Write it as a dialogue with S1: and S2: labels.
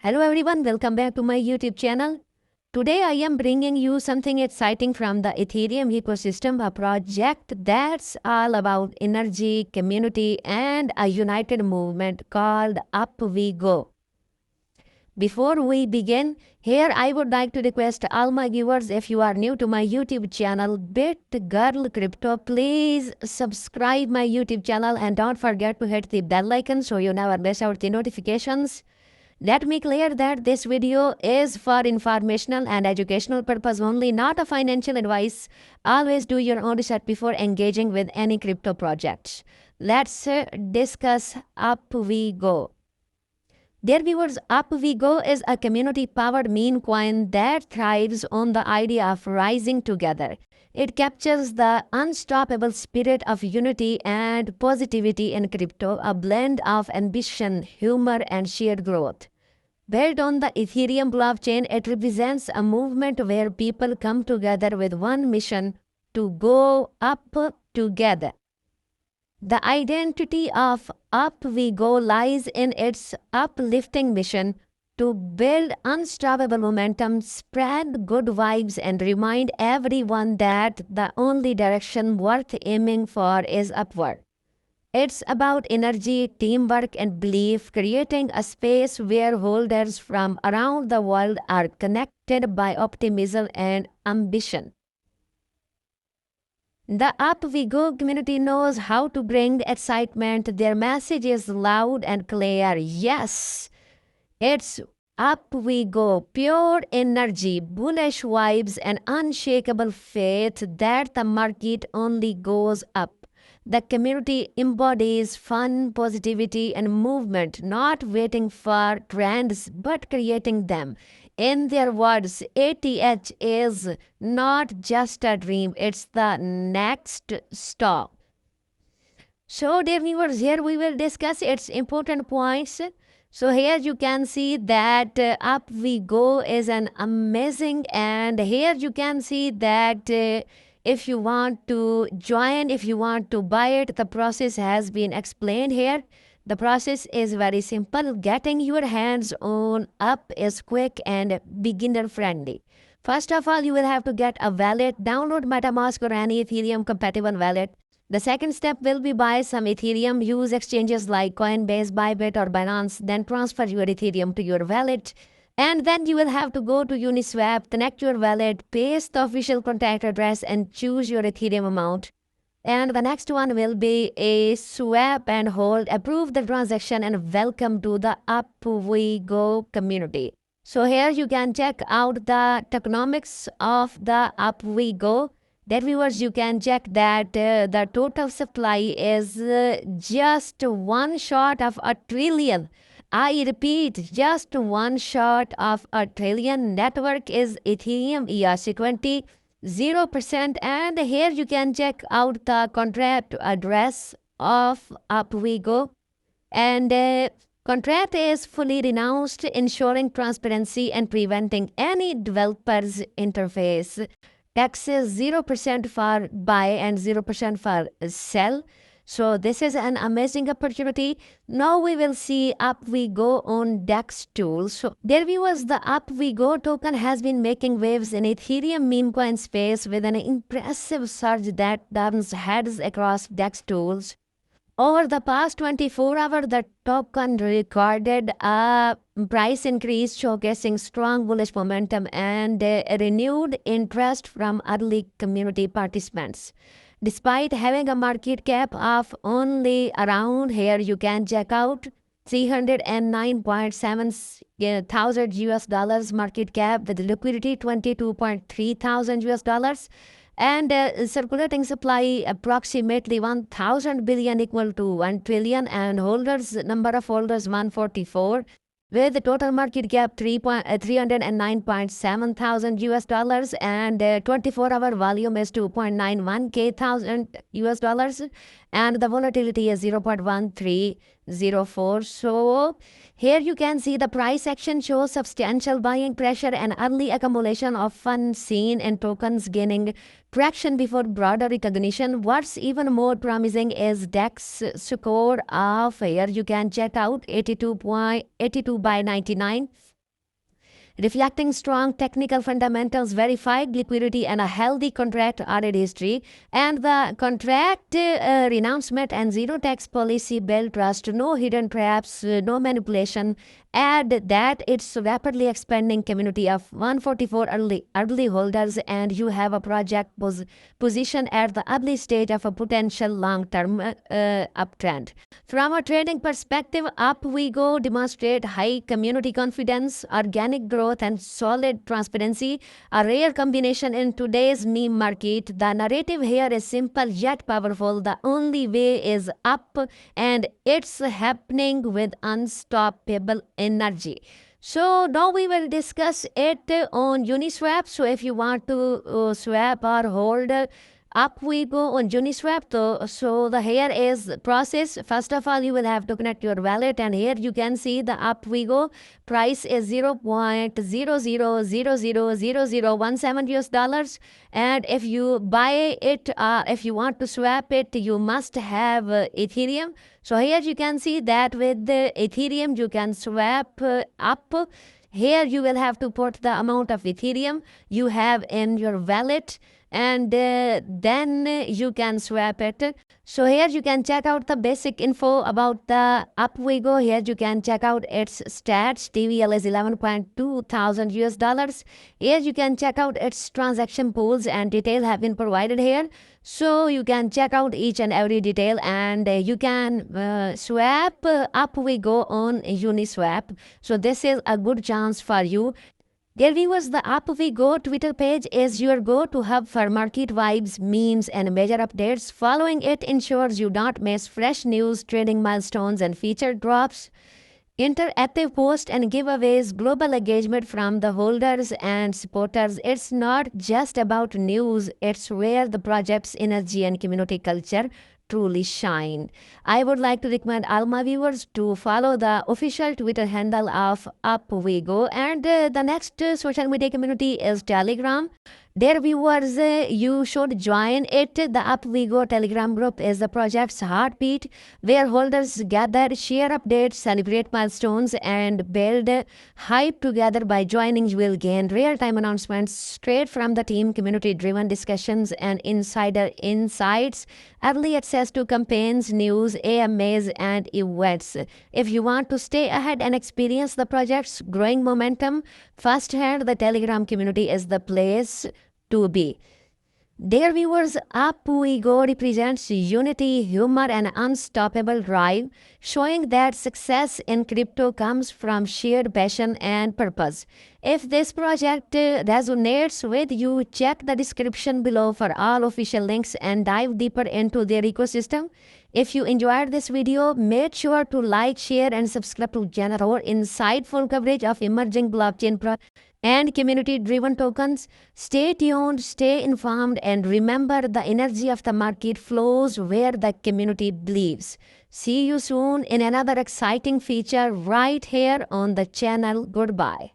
S1: Hello everyone, welcome back to my YouTube channel. Today I am bringing you something exciting from the Ethereum ecosystem, a project that's all about energy, community, and a united movement called UpWeGo. Before we begin, here I would like to request all my viewers, if you are new to my YouTube channel, BitGirl Crypto, please subscribe my YouTube channel and don't forget to hit the bell icon so you never miss out the notifications. Let me clear that this video is for informational and educational purpose only, not a financial advice. Always do your own research before engaging with any crypto projects. Let's discuss UpWeGo. Dear viewers, UpWeGo is a community-powered meme coin that thrives on the idea of rising together. It captures the unstoppable spirit of unity and positivity in crypto, a blend of ambition, humor, and shared growth. Built on the Ethereum blockchain, it represents a movement where people come together with one mission: to go up together. The identity of UpWeGo lies in its uplifting mission to build unstoppable momentum, spread good vibes, and remind everyone that the only direction worth aiming for is upward. It's about energy, teamwork, and belief, creating a space where holders from around the world are connected by optimism and ambition. The UpWeGo community knows how to bring excitement. Their message is loud and clear. Yes, it's UpWeGo, pure energy, bullish vibes, and unshakable faith that the market only goes up. The community embodies fun, positivity, and movement, not waiting for trends but creating them. In their words, ATH is not just a dream, it's the next stop. So, dear viewers, here we will discuss its important points. So here you can see that UpWeGo is an amazing, and here you can see that if you want to join, if you want to buy it, the process has been explained here. The process is very simple. Getting your hands on Up is quick and beginner friendly. First of all, you will have to get a wallet, download MetaMask or any Ethereum compatible wallet. The second step will be buy some Ethereum, use exchanges like Coinbase, Bybit or Binance, then transfer your Ethereum to your wallet. And then you will have to go to Uniswap, connect your wallet, paste the official contact address and choose your Ethereum amount. And the next one will be a swap and hold, approve the transaction, and welcome to the UpWeGo community. So here you can check out the tokenomics of the UpWeGo. That viewers, you can check that the total supply is just one short of a trillion. I repeat, just one short of a trillion. Network is Ethereum ERC20, 0%. And here you can check out the contract address of UpWeGo. And contract is fully renounced, ensuring transparency and preventing any developer's interface. Tax is 0% for buy and 0% for sell. So this is an amazing opportunity. Now we will see UpWeGo on DexTools. So there viewers, the UpWeGo token has been making waves in Ethereum meme coin space with an impressive surge that turns heads across DexTools. Over the past 24 hours, the token recorded a price increase showcasing strong bullish momentum and renewed interest from early community participants. Despite having a market cap of only around, here you can check out 309.7 thousand US dollars market cap with liquidity 22.3 thousand US dollars. And circulating supply approximately 1,000 billion equal to 1 trillion, and holders, number of holders 144, with the total market cap 309.7 thousand US dollars, and 24-hour volume is 2.91k thousand US dollars, and the volatility is 0.1304. So here you can see the price action shows substantial buying pressure and early accumulation of funds seen in tokens gaining traction before broader recognition. What's even more promising is DEX score of, here you can check out 82 by 99, reflecting strong technical fundamentals, verified liquidity, and a healthy contract audit history. And the contract renouncement and zero tax policy build trust, no hidden traps, no manipulation. Add that it's rapidly expanding community of 144 early holders, and you have a project position at the early stage of a potential long-term uptrend. From a trading perspective, UpWeGo demonstrate high community confidence, organic growth, and solid transparency, a rare combination in today's meme market. The narrative here is simple yet powerful. The only way is up, and it's happening with unstoppable energy. So now we will discuss it on Uniswap. So if you want to swap or hold UpWeGo on Uniswap, so the here is process. First of all, you will have to connect your wallet, and here you can see the UpWeGo price is 0.00000017 US dollars. And if you buy it, if you want to swap it, you must have Ethereum. So here you can see that with the Ethereum, you can swap up. Here you will have to put the amount of Ethereum you have in your wallet, and then you can swap it. So here you can check out the basic info about the UpWeGo. Here you can check out its stats. TVL is 11.2 thousand US dollars. Here you can check out its transaction pools, and details have been provided here. So you can check out each and every detail, and you can swap UpWeGo on Uniswap. So this is a good chance for you. Dear viewers, the UpWeGo Twitter page is your go-to hub for market vibes, memes, and major updates. Following it ensures you don't miss fresh news, trading milestones, and featured drops, interactive posts, and giveaways, global engagement from the holders and supporters. It's not just about news, it's where the project's energy and community culture truly shine. I would like to recommend all my viewers to follow the official Twitter handle of UpWeGo, and the next social media community is Telegram. Dear viewers, you should join it. The UpWeGo Telegram group is the project's heartbeat, where holders gather, share updates, celebrate milestones, and build hype together. By joining, you will gain real-time announcements straight from the team, community-driven discussions, and insider insights, early access to campaigns, news, AMAs, and events. If you want to stay ahead and experience the project's growing momentum firsthand, the Telegram community is the place to be. Dear viewers, UpWeGo represents unity, humor, and unstoppable drive, showing that success in crypto comes from shared passion and purpose. If this project resonates with you, check the description below for all official links and dive deeper into their ecosystem. If you enjoyed this video, make sure to like, share, and subscribe to channel for insightful coverage of emerging blockchain and community-driven tokens. Stay tuned, stay informed, and remember, the energy of the market flows where the community believes. See you soon in another exciting feature right here on the channel. Goodbye.